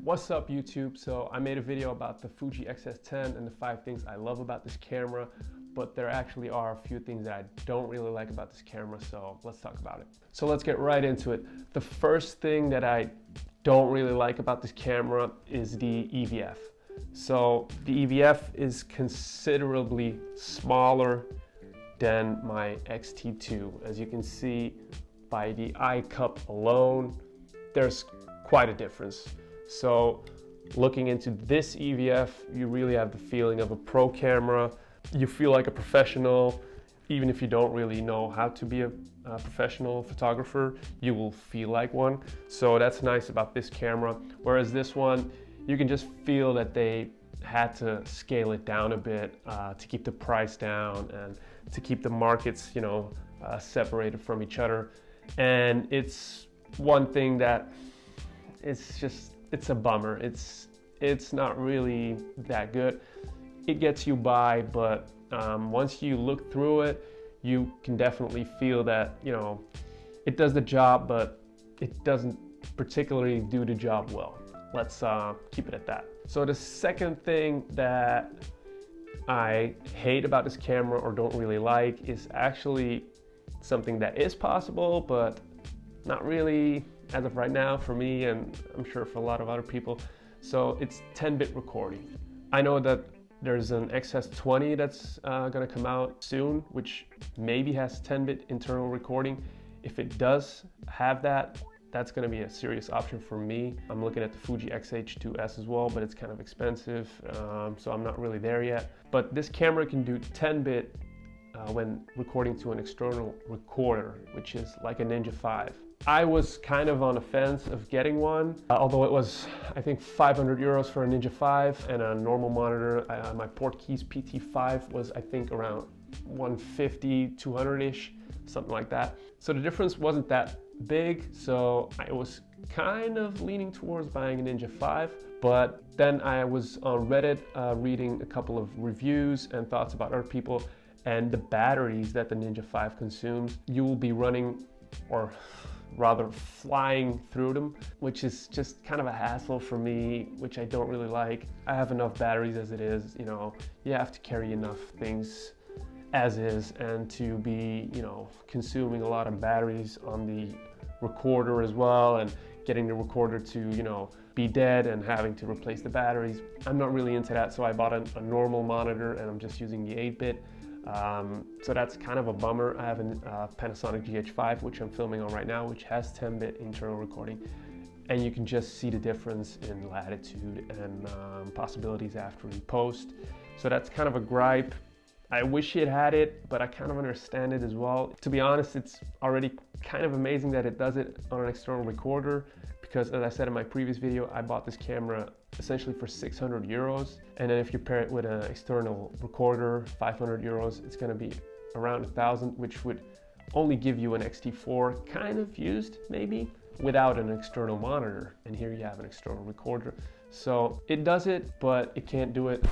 What's up YouTube? So I made a video about the Fuji X-S10 and the 5 things I love about this camera, but there actually are a few things that I don't really like about this camera, so let's talk about it. So let's get right into it. The first thing that I don't really like about this camera is the EVF. So the EVF is considerably smaller than my X-T2. As you can see by the eye cup alone, there's quite a difference. So looking into this EVF, you really have the feeling of a pro camera. You feel like a professional. Even if you don't really know how to be a professional photographer, you will feel like one. So that's nice about this camera. Whereas this one, you can just feel that they had to scale it down a bit to keep the price down and to keep the markets, separated from each other. And it's one thing that it's a bummer. It's not really that good. It gets you by, but once you look through it, you can definitely feel that, it does the job, but it doesn't particularly do the job well. Let's keep it at that. So the second thing that I hate about this camera or don't really like is actually something that is possible, but not really as of right now for me, and I'm sure for a lot of other people. So it's 10-bit recording. I know that there's an X-S20 that's gonna come out soon, which maybe has 10-bit internal recording. If it does have that, that's gonna be a serious option for me. I'm looking at the Fuji X-H2S as well, but it's kind of expensive, so I'm not really there yet. But this camera can do 10-bit when recording to an external recorder, which is like a Ninja 5. I was kind of on the fence of getting one, although it was, I think, 500 euros for a Ninja 5 and a normal monitor. My Portkeys PT5 was, I think, around 150, 200-ish, something like that. So the difference wasn't that big, so I was kind of leaning towards buying a Ninja 5. But then I was on Reddit reading a couple of reviews and thoughts about other people, and the batteries that the Ninja 5 consumes, you will be running, or rather flying through them, which is just kind of a hassle for me, which I don't really like. I have enough batteries as it is, you have to carry enough things as is, and to be, consuming a lot of batteries on the recorder as well, and getting the recorder to, be dead and having to replace the batteries. I'm not really into that, so I bought a normal monitor and I'm just using the 8-bit. So that's kind of a bummer. I have a Panasonic GH5, which I'm filming on right now, which has 10-bit internal recording. And you can just see the difference in latitude and possibilities after in post. So that's kind of a gripe. I wish it had it, but I kind of understand it as well. To be honest, it's already kind of amazing that it does it on an external recorder, because as I said in my previous video, I bought this camera essentially for 600 euros. And then if you pair it with an external recorder, 500 euros, it's gonna be around 1,000, which would only give you an X-T4 kind of used, maybe, without an external monitor. And here you have an external recorder. So it does it, but it can't do it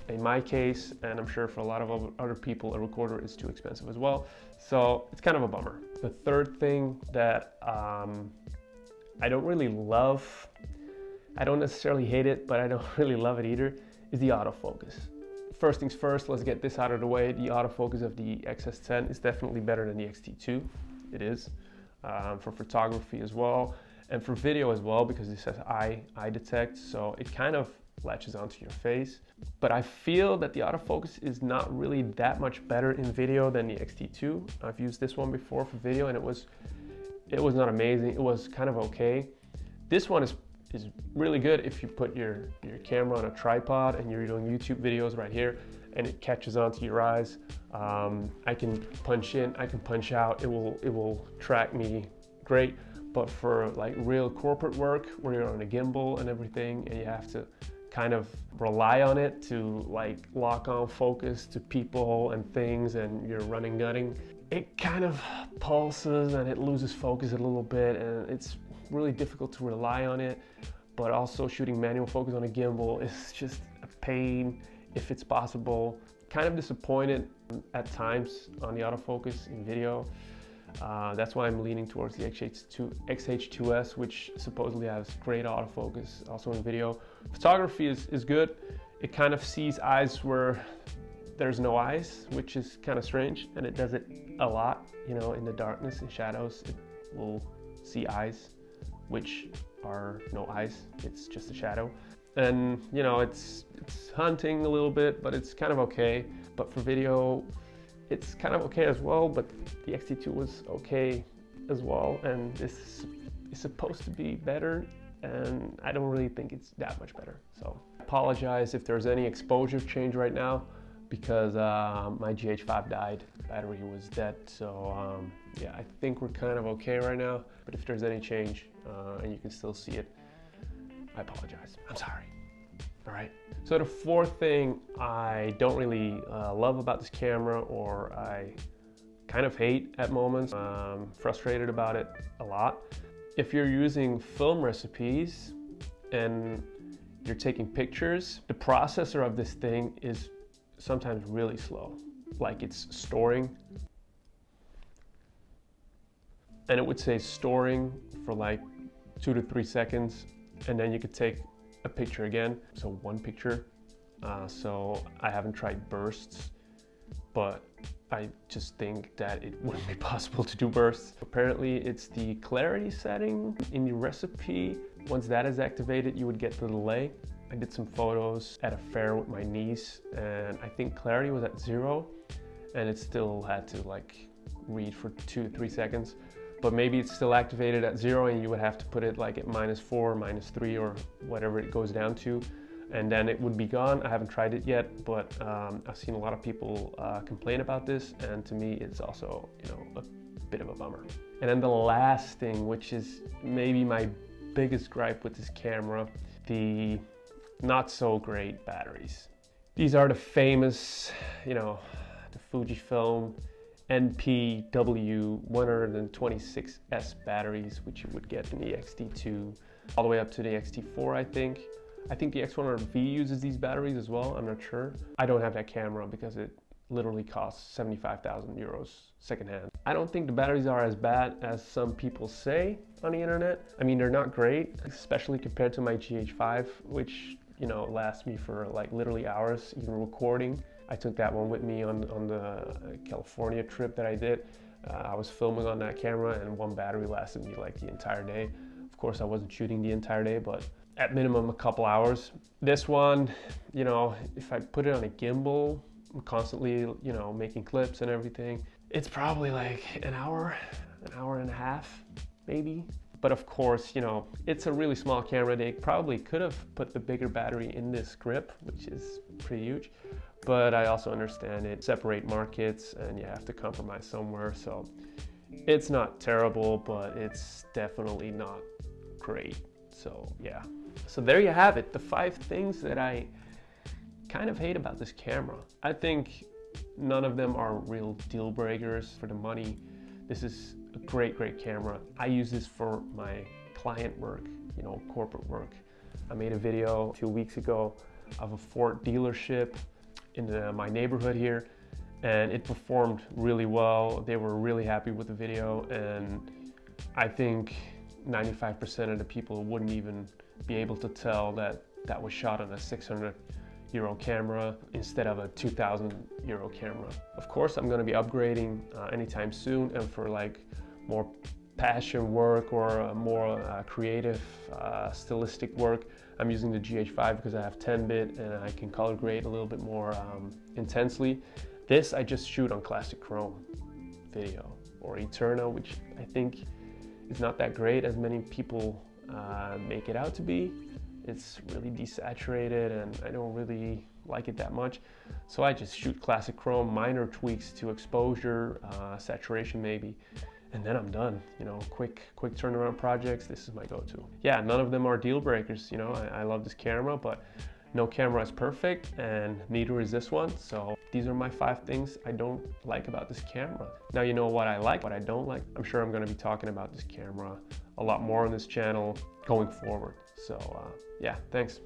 in my case, and I'm sure for a lot of other people, a recorder is too expensive as well. So it's kind of a bummer. The third thing that I don't really love, I don't necessarily hate it, but I don't really love it either, is the autofocus. First things first, let's get this out of the way. The autofocus of the X-S10 is definitely better than the X-T2. It is, for photography as well, and for video as well, because this has eye detect, so it kind of latches onto your face. But I feel that the autofocus is not really that much better in video than the X-T2. I've used this one before for video, and it was not amazing. It was kind of okay. This one is really good if you put your camera on a tripod and you're doing YouTube videos right here, and it catches onto your eyes. I can punch in, I can punch out. It will track me great. But for like real corporate work, where you're on a gimbal and everything, and you have to kind of rely on it to like lock on focus to people and things, and you're running gunning, it kind of pulses and it loses focus a little bit, and it's really difficult to rely on it. But also shooting manual focus on a gimbal is just a pain if it's possible. Kind of disappointed at times on the autofocus in video. That's why I'm leaning towards the XH2S, which supposedly has great autofocus, also in video. Photography is good. It kind of sees eyes where there's no eyes, which is kind of strange, and it does it a lot, you know, in the darkness and shadows. It will see eyes, which are no eyes, it's just a shadow. And you know, it's hunting a little bit, but it's kind of okay. But for video, it's kind of okay as well, but the X-T2 was okay as well, and this is supposed to be better, and I don't really think it's that much better. So I apologize if there's any exposure change right now, because my GH5 died, the battery was dead. So yeah, I think we're kind of okay right now, but if there's any change and you can still see it, I apologize. I'm sorry. All right. So the fourth thing I don't really love about this camera, or I kind of hate at moments, frustrated about it a lot. If you're using film recipes and you're taking pictures, the processor of this thing is sometimes really slow. Like, it's storing, and it would say storing for like 2 to 3 seconds, and then you could take a picture again, so one picture. So I haven't tried bursts, but I just think that it wouldn't be possible to do bursts. Apparently it's the clarity setting in the recipe. Once that is activated, you would get the delay. I did some photos at a fair with my niece, and I think clarity was at 0, and it still had to like read for 2 to 3 seconds. But maybe it's still activated at 0, and you would have to put it like at -4, -3, or whatever it goes down to, and then it would be gone. I haven't tried it yet, but I've seen a lot of people complain about this, and to me it's also, you know, a bit of a bummer. And then the last thing, which is maybe my biggest gripe with this camera, the not so great batteries. These are the famous, you know, the Fujifilm NPW126S batteries, which you would get in the X-T2 all the way up to the X-T4, I think. I think the X100V uses these batteries as well, I'm not sure. I don't have that camera because it literally costs 75,000 euros secondhand. I don't think the batteries are as bad as some people say on the internet. I mean, they're not great, especially compared to my GH5, which, you know, lasts me for like literally hours, even recording. I took that one with me on the California trip that I did. I was filming on that camera, and one battery lasted me like the entire day. Of course, I wasn't shooting the entire day, but at minimum a couple hours. This one, you know, if I put it on a gimbal, I'm constantly, you know, making clips and everything, it's probably like an hour and a half, maybe. But of course, you know, it's a really small camera. They probably could have put the bigger battery in this grip, which is pretty huge. But I also understand it separate markets and you have to compromise somewhere. So it's not terrible, but it's definitely not great. So yeah. So there you have it, the 5 things that I kind of hate about this camera. I think none of them are real deal breakers for the money. This is a great camera. I use this for my client work, you know, corporate work. I made a video a few weeks ago of a Ford dealership in my neighborhood here, and it performed really well. They were really happy with the video, and I think 95% of the people wouldn't even be able to tell that that was shot on a 600 euro camera instead of a 2,000 euro camera. Of course, I'm going to be upgrading anytime soon, and for like more passion work or more creative stylistic work, I'm using the GH5 because I have 10-bit and I can color grade a little bit more intensely. This I just shoot on classic chrome video, or Eterna, which I think is not that great as many people make it out to be. It's really desaturated and I don't really like it that much. So I just shoot classic chrome, minor tweaks to exposure, saturation maybe, and then I'm done. You know, quick turnaround projects, this is my go-to. Yeah, none of them are deal breakers. You know, I love this camera, but no camera is perfect, and neither is this one. So these are my 5 things I don't like about this camera. Now you know what I like, what I don't like. I'm sure I'm going to be talking about this camera a lot more on this channel going forward. So yeah, thanks.